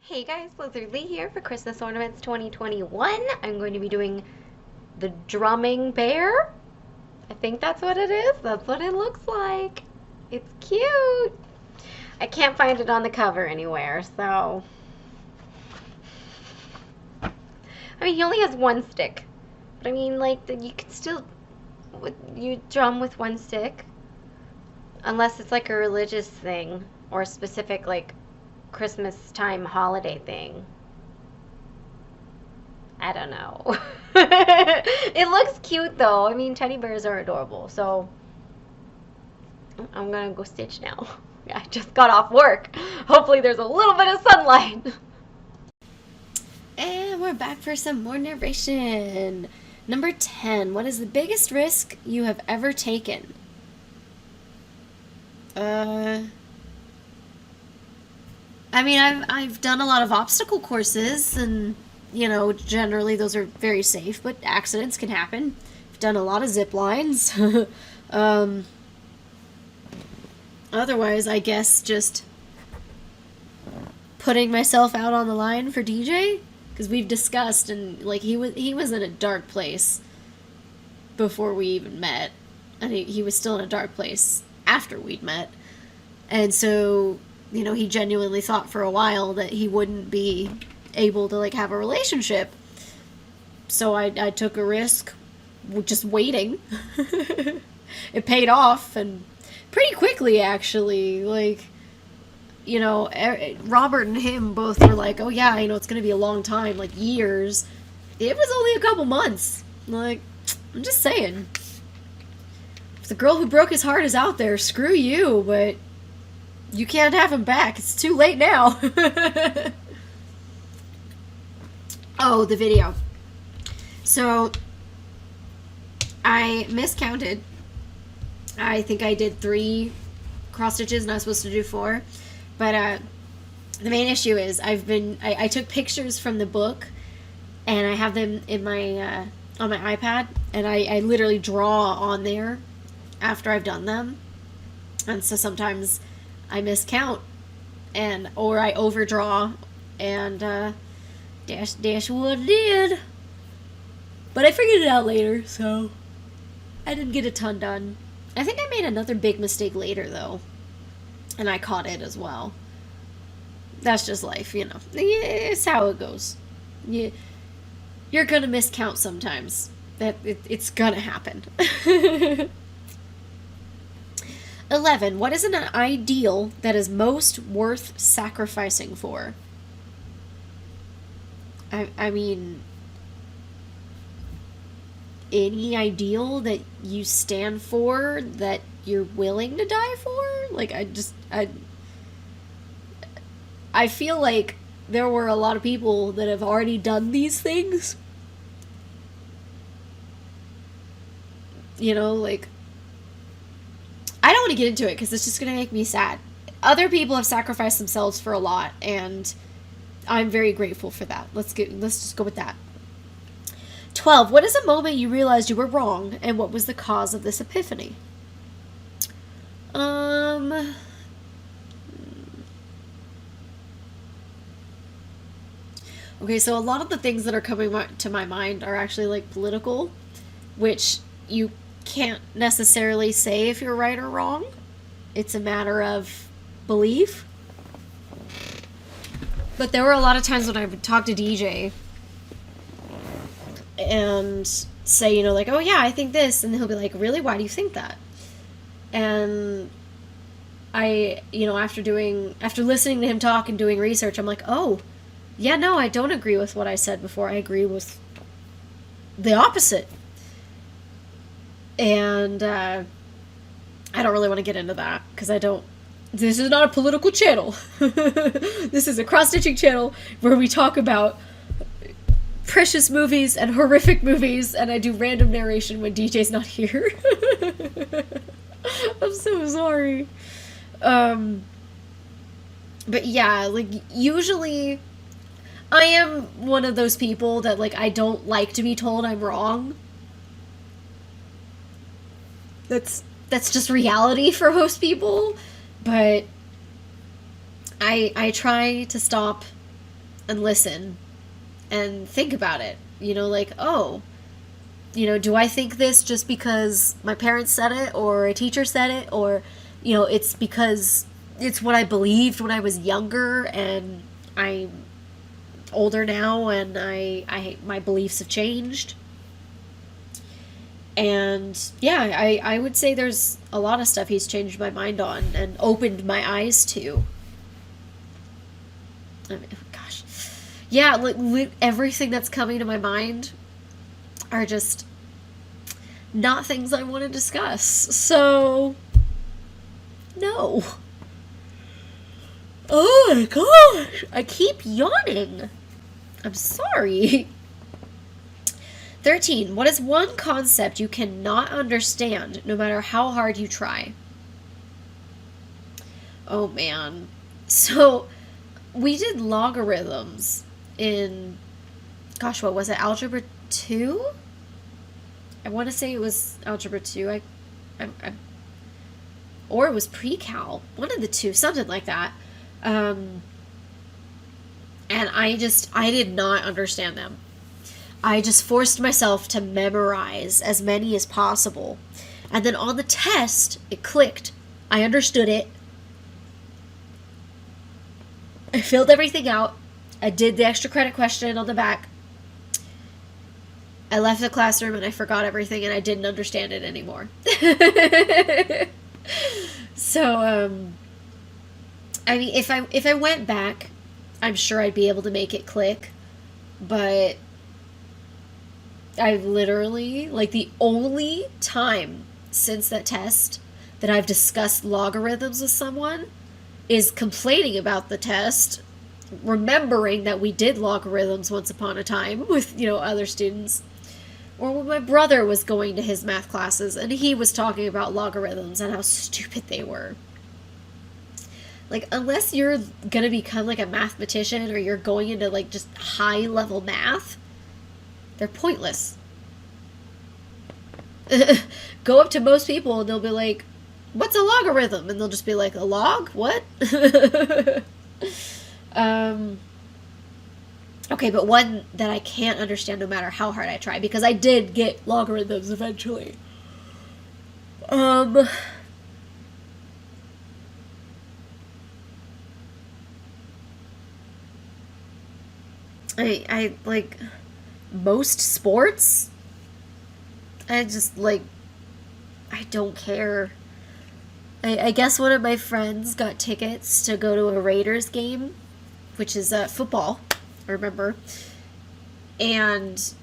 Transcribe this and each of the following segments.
Hey guys, Lizardlea here for Christmas Ornaments 2021. I'm going to be doing the drumming bear. I think that's what it is. That's what it looks like. It's cute. I can't find it on the cover anywhere, so... I mean, he only has one stick. But I mean, like, you could still... You drum with one stick. Unless it's like a religious thing. Or a specific, like, Christmas time holiday thing. I don't know. It looks cute though. I mean, teddy bears are adorable. So I'm gonna go stitch now. I just got off work. Hopefully there's a little bit of sunlight. And we're back for some more narration. Number 10. What is the biggest risk you have ever taken? I mean, I've done a lot of obstacle courses, and, you know, generally those are very safe, but accidents can happen. I've done a lot of zip lines. Otherwise, I guess just putting myself out on the line for DJ, because we've discussed, and, like, he was in a dark place before we even met, and he was still in a dark place after we'd met, and so... You know, he genuinely thought for a while that he wouldn't be able to, like, have a relationship. So I took a risk just waiting. It paid off, and pretty quickly, actually. Like, you know, Robert and him both were like, oh yeah, you know, it's going to be a long time, like years. It was only a couple months. Like, I'm just saying. If the girl who broke his heart is out there, screw you, but... You can't have him back. It's too late now. Oh, the video. So, I miscounted. I think I did 3 cross stitches and I was supposed to do 4. But, the main issue is I took pictures from the book and I have them in my, on my iPad, and I literally draw on there after I've done them. And so sometimes I miscount, or I overdraw, and dash what did. But I figured it out later, so I didn't get a ton done. I think I made another big mistake later, though, and I caught it as well. That's just life, you know. It's how it goes. You're gonna miscount sometimes. It's gonna happen. 11. What is an ideal that is most worth sacrificing for? I mean, any ideal that you stand for, that you're willing to die for? Like, I feel like there were a lot of people that have already done these things. You know, like... I don't want to get into it because it's just going to make me sad. Other people have sacrificed themselves for a lot, and I'm very grateful for that. Let's just go with that. 12. What is a moment you realized you were wrong, and what was the cause of this epiphany? Okay, so a lot of the things that are coming to my mind are actually, like, political, which you can't necessarily say if you're right or wrong. It's a matter of belief. But there were a lot of times when I would talk to DJ and say, you know, like, oh yeah, I think this, and he'll be like, really? Why do you think that? And I, you know, after listening to him talk and doing research, I'm like, oh, yeah, no, I don't agree with what I said before. I agree with the opposite. And, I don't really want to get into that, because this is not a political channel. This is a cross-stitching channel where we talk about precious movies and horrific movies, and I do random narration when DJ's not here. I'm so sorry. But yeah, like, usually I am one of those people that, like, I don't like to be told I'm wrong. That's just reality for most people, but I try to stop and listen and think about it. You know, like, oh, you know, do I think this just because my parents said it or a teacher said it, or, you know, it's because it's what I believed when I was younger and I'm older now and my beliefs have changed. And yeah, I would say there's a lot of stuff he's changed my mind on and opened my eyes to. I mean, gosh. Yeah, like everything that's coming to my mind are just not things I want to discuss. So, no. Oh my gosh, I keep yawning. I'm sorry. 13. What is one concept you cannot understand no matter how hard you try? Oh man. So, we did logarithms in, gosh, what was it? Algebra 2? I want to say it was Algebra 2. Or it was pre-cal. One of the two, something like that. And I did not understand them. I just forced myself to memorize as many as possible. And then on the test, it clicked. I understood it. I filled everything out. I did the extra credit question on the back. I left the classroom and I forgot everything and I didn't understand it anymore. So, I mean, if I went back, I'm sure I'd be able to make it click. But I've literally, like, the only time since that test that I've discussed logarithms with someone is complaining about the test, remembering that we did logarithms once upon a time with, you know, other students. Or when my brother was going to his math classes and he was talking about logarithms and how stupid they were. Like, unless you're gonna become, like, a mathematician or you're going into, like, just high-level math, they're pointless. Go up to most people and they'll be like, what's a logarithm? And they'll just be like, a log? What? Okay, but one that I can't understand no matter how hard I try, because I did get logarithms eventually. I like most sports. I just, like, I don't care. I guess one of my friends got tickets to go to a Raiders game, which is football, I remember. And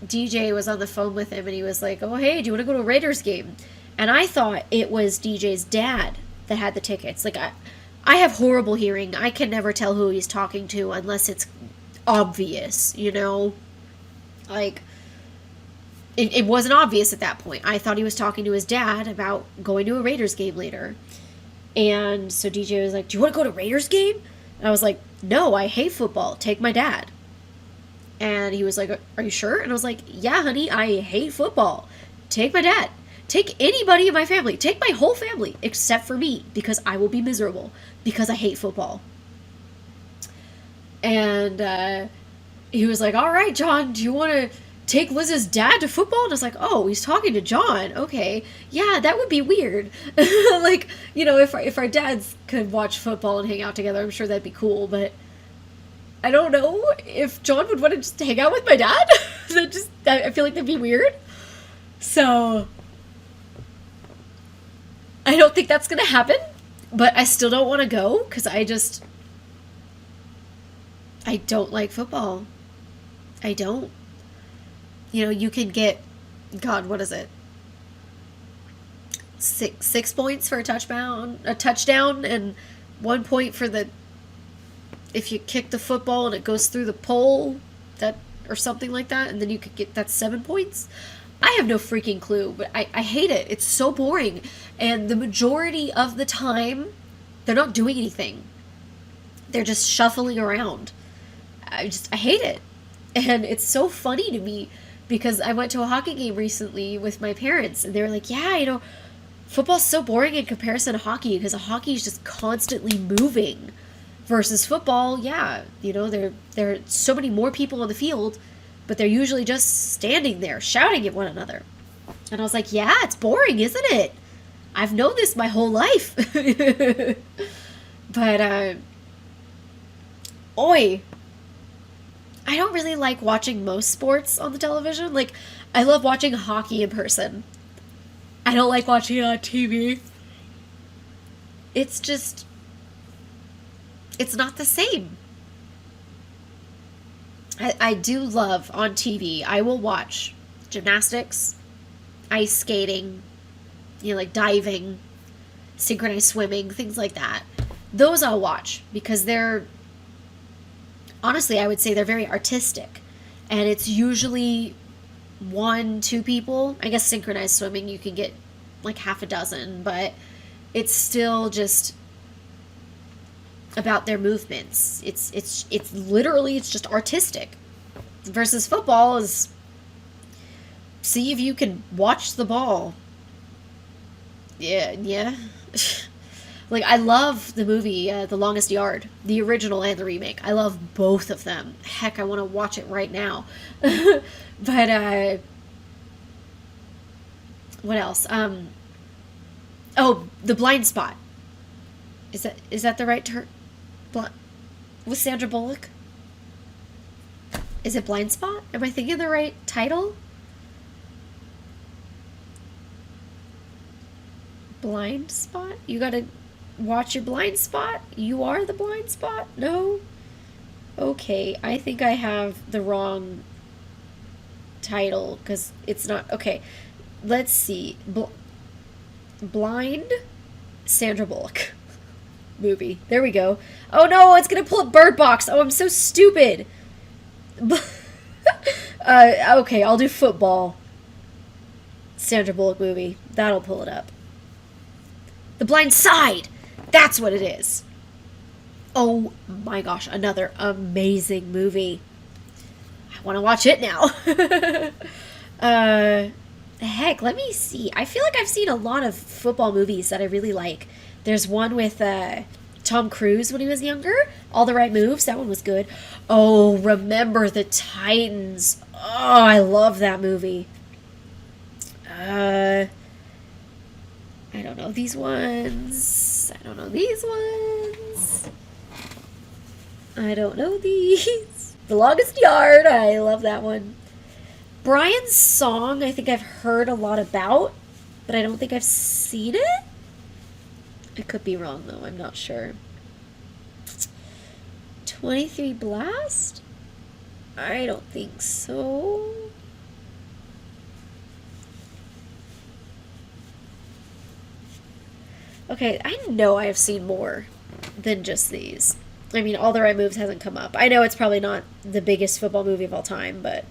DJ was on the phone with him and he was like, oh, hey, do you want to go to a Raiders game? And I thought it was DJ's dad that had the tickets. Like, I have horrible hearing. I can never tell who he's talking to unless it's obvious, you know? Like, it wasn't obvious at that point. I thought he was talking to his dad about going to a Raiders game later. And so DJ was like, do you want to go to a Raiders game? And I was like, no, I hate football. Take my dad. And he was like, are you sure? And I was like, yeah, honey, I hate football. Take my dad. Take anybody in my family. Take my whole family, except for me, because I will be miserable, because I hate football. And he was like, all right, John, do you want to take Liz's dad to football? And I was like, oh, he's talking to John. Okay. Yeah, that would be weird. Like, you know, if our dads could watch football and hang out together, I'm sure that'd be cool. But I don't know if John would want to just hang out with my dad. I feel like that'd be weird. So I don't think that's going to happen. But I still don't want to go because I don't like football. I don't. You know, you can get, God, what is it? Six points for a touchdown, and 1 point for if you kick the football and it goes through the pole, or something like that, and then you could that's 7 points. I have no freaking clue, but I hate it. It's so boring. And the majority of the time, they're not doing anything. They're just shuffling around. I hate it. And it's so funny to me because I went to a hockey game recently with my parents and they were like, yeah, you know, football's so boring in comparison to hockey because hockey is just constantly moving. Versus football, yeah, there are so many more people on the field, but they're usually just standing there shouting at one another. And I was like, yeah, it's boring, isn't it? I've known this my whole life. But, oi, I don't really like watching most sports on the television. Like, I love watching hockey in person. I don't like watching it on TV. It's just, it's not the same. I do love on TV, I will watch gymnastics, ice skating, like diving, synchronized swimming, things like that. Those I'll watch because they're, honestly, I would say they're very artistic. And it's usually 1-2 people. I guess synchronized swimming, you can get like half a dozen, but it's still just about their movements. It's literally, it's just artistic. Versus football is see if you can watch the ball. Yeah. Like, I love the movie, The Longest Yard, the original and the remake. I love both of them. Heck, I want to watch it right now. But, what else? Oh, The Blind Spot. Is that the right term? With Sandra Bullock? Is it Blind Spot? Am I thinking the right title? Blind Spot? You gotta watch your blind spot? You are the blind spot? No? Okay, I think I have the wrong title, because it's not... Okay, let's see. Blind Sandra Bullock movie. There we go. Oh no, it's gonna pull up Bird Box. Oh, I'm so stupid. Okay, I'll do football. Sandra Bullock movie. That'll pull it up. The Blind Side. That's what it is. Oh my gosh, another amazing movie. I want to watch it now. Heck, let me see. I feel like I've seen a lot of football movies that I really like. There's one with Tom Cruise when he was younger. All the Right Moves. That one was good. Oh, Remember the Titans. Oh, I love that movie. I don't know these ones. I don't know these ones. I don't know these. The Longest Yard. I love that one. Brian's Song, I think I've heard a lot about, but I don't think I've seen it. I could be wrong, though. I'm not sure. 23 Blast? I don't think so. Okay, I know I have seen more than just these. I mean, All the Right Moves hasn't come up. I know it's probably not the biggest football movie of all time, but...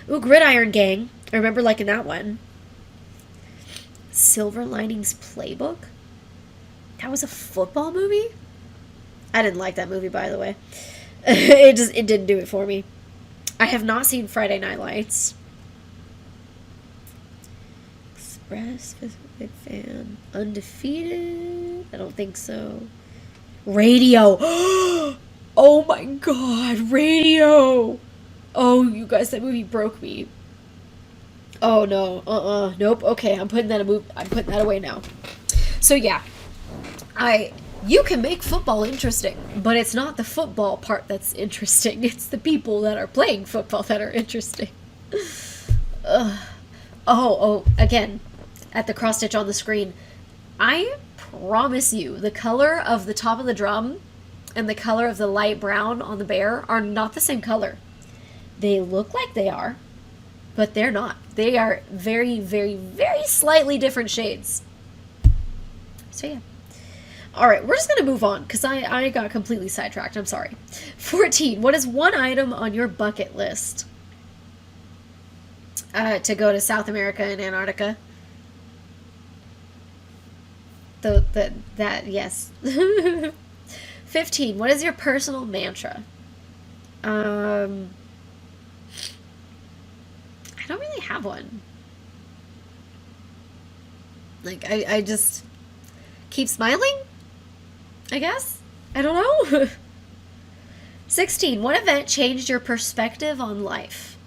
Ooh, Gridiron Gang. I remember liking that one. Silver Linings Playbook? That was a football movie? I didn't like that movie, by the way. It didn't do it for me. I have not seen Friday Night Lights. Express, big fan. Undefeated? I don't think so. Radio. Oh my god, Radio. Oh, you guys, that movie broke me. Oh no, nope. Okay, I'm putting that away now. So yeah, you can make football interesting, but it's not the football part that's interesting. It's the people that are playing football that are interesting. Oh, again, at the cross stitch on the screen, I promise you, the color of the top of the drum and the color of the light brown on the bear are not the same color. They look like they are, but they're not. They are very, very, very slightly different shades. So yeah. Alright, we're just going to move on, because I got completely sidetracked. I'm sorry. 14. What is one item on your bucket list? To go to South America and Antarctica. Yes. 15. What is your personal mantra? I don't really have one. Like, I just keep smiling, I guess. I don't know. 16. What event changed your perspective on life?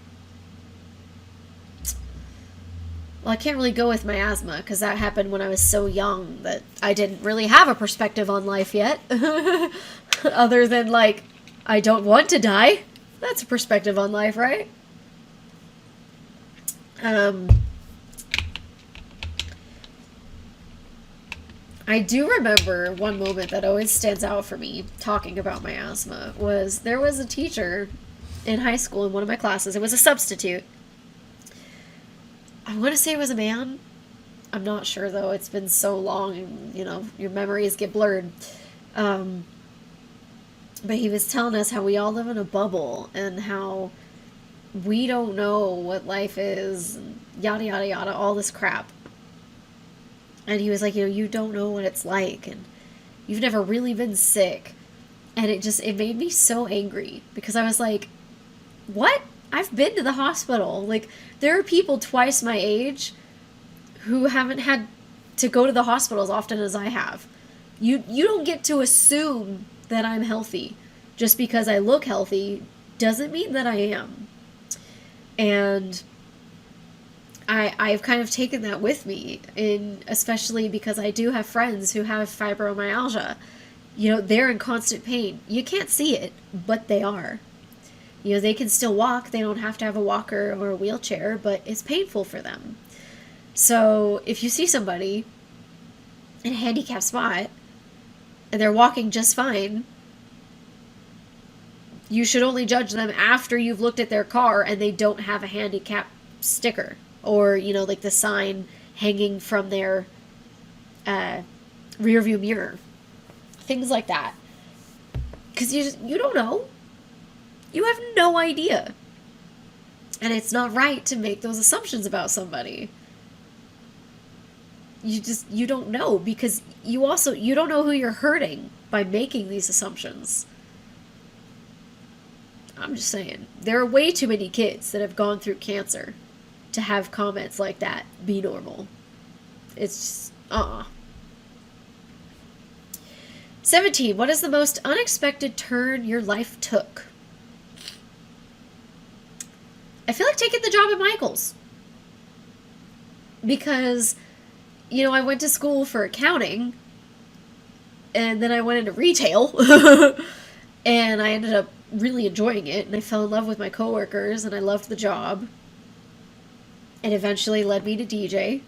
Well, I can't really go with my asthma because that happened when I was so young that I didn't really have a perspective on life yet. Other than, like, I don't want to die. That's a perspective on life, right? I do remember one moment that always stands out for me talking about my asthma was there was a teacher in high school in one of my classes. It was a substitute. I want to say it was a man. I'm not sure, though. It's been so long, and, you know, your memories get blurred. But he was telling us how we all live in a bubble and how we don't know what life is, and yada, yada, yada, all this crap. And he was like, you know, you don't know what it's like, and you've never really been sick. And it made me so angry because I was like, what? I've been to the hospital. Like, there are people twice my age who haven't had to go to the hospital as often as I have. You don't get to assume that I'm healthy. Just because I look healthy doesn't mean that I am. And I've kind of taken that with me, especially because I do have friends who have fibromyalgia. You know, they're in constant pain. You can't see it, but they are. You know, they can still walk. They don't have to have a walker or a wheelchair, but it's painful for them. So if you see somebody in a handicapped spot and they're walking just fine, you should only judge them after you've looked at their car and they don't have a handicap sticker or, you know, like the sign hanging from their rear view mirror. Things like that. Because you don't know. You have no idea. And it's not right to make those assumptions about somebody. You don't know, because you don't know who you're hurting by making these assumptions. I'm just saying. There are way too many kids that have gone through cancer to have comments like that be normal. It's just, 17. What is the most unexpected turn your life took? I feel like taking the job at Michael's. Because, you know, I went to school for accounting, and then I went into retail, and I ended up really enjoying it, and I fell in love with my coworkers, and I loved the job. It eventually led me to DJ.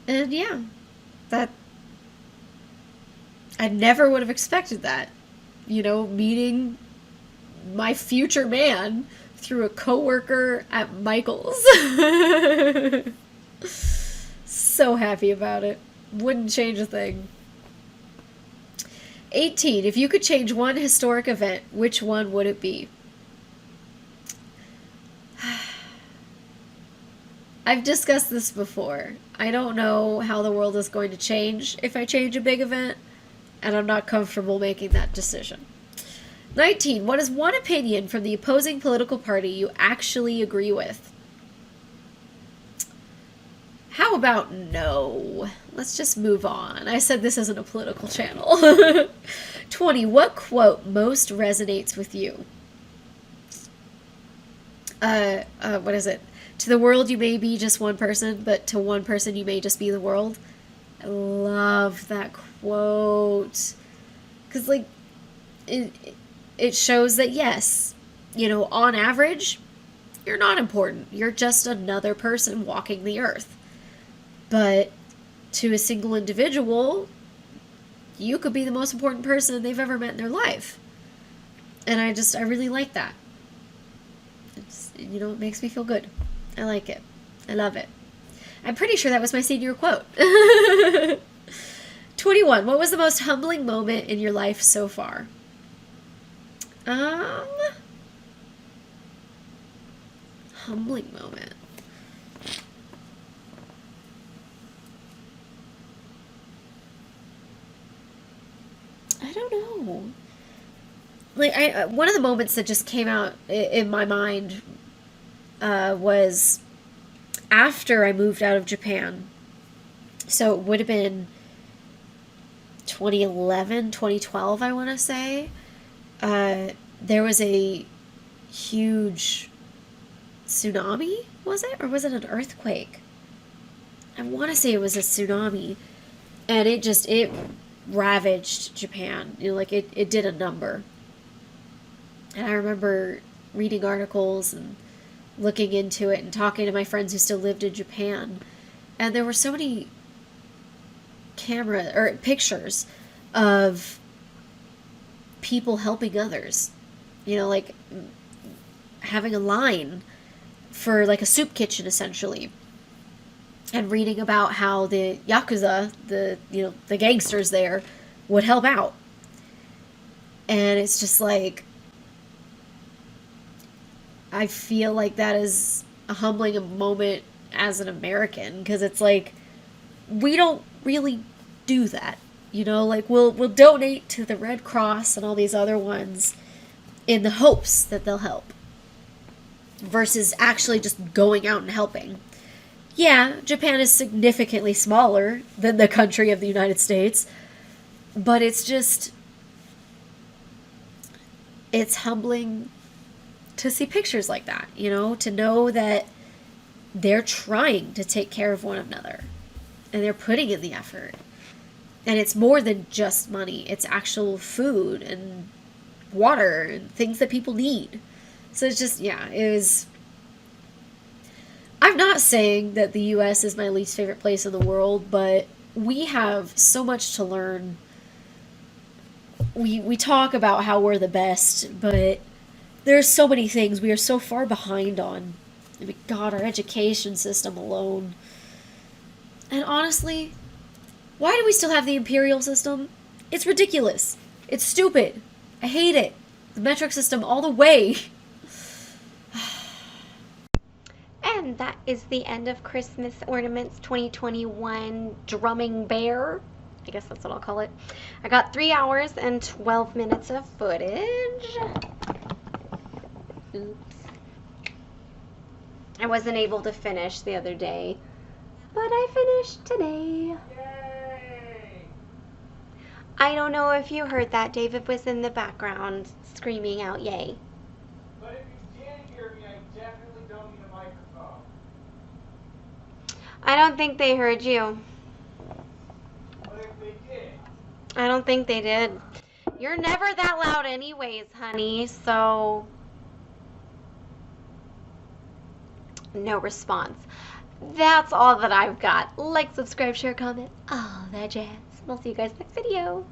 And yeah, I never would have expected that. You know, meeting my future man through a coworker at Michael's. So happy about it. Wouldn't change a thing. 18. If you could change one historic event, which one would it be? I've discussed this before. I don't know how the world is going to change if I change a big event, and I'm not comfortable making that decision. 19. What is one opinion from the opposing political party you actually agree with? How about no? Let's just move on. I said this isn't a political channel. 20. What quote most resonates with you? What is it? To the world you may be just one person, but to one person you may just be the world. I love that quote. Because, like, it shows that, yes, you know, on average, you're not important. You're just another person walking the earth. But to a single individual, you could be the most important person they've ever met in their life. And I really like that. You know, it makes me feel good. I like it. I love it. I'm pretty sure that was my senior quote. 21. What was the most humbling moment in your life so far? Humbling moment. I don't know. Like, one of the moments that just came out in my mind was after I moved out of Japan. So it would have been 2011, 2012, I want to say, there was a huge tsunami, was it? Or was it an earthquake? I want to say it was a tsunami. And it ravaged Japan. You know, like it did a number. And I remember reading articles and looking into it and talking to my friends who still lived in Japan. And there were so many pictures of people helping others. You know, like having a line for like a soup kitchen essentially. And reading about how the Yakuza, the gangsters there, would help out. And it's just like, I feel like that is a humbling moment as an American, because it's like, we don't really do that. You know, like we'll donate to the Red Cross and all these other ones in the hopes that they'll help, versus actually just going out and helping. Yeah, Japan is significantly smaller than the country of the United States, but it's humbling to see pictures like that, you know, to know that they're trying to take care of one another and they're putting in the effort. And it's more than just money, it's actual food and water and things that people need. So it's just, yeah, it was... I'm not saying that the U.S. is my least favorite place in the world, but we have so much to learn. We talk about how we're the best, but there's so many things we are so far behind on. I mean, God, our education system alone. And honestly, why do we still have the imperial system? It's ridiculous. It's stupid. I hate it. The metric system all the way. And that is the end of Christmas Ornaments 2021 Drumming Bear. I guess that's what I'll call it. I got 3 hours and 12 minutes of footage. Oops. I wasn't able to finish the other day, but I finished today. Yay! I don't know if you heard that. David was in the background screaming out yay. But if you can't hear me, I definitely don't need a microphone. I don't think they heard you. But if they did? I don't think they did. You're never that loud anyways, honey, so... No response. That's all that I've got. Like, subscribe, share, comment, all that jazz. I'll see you guys next video.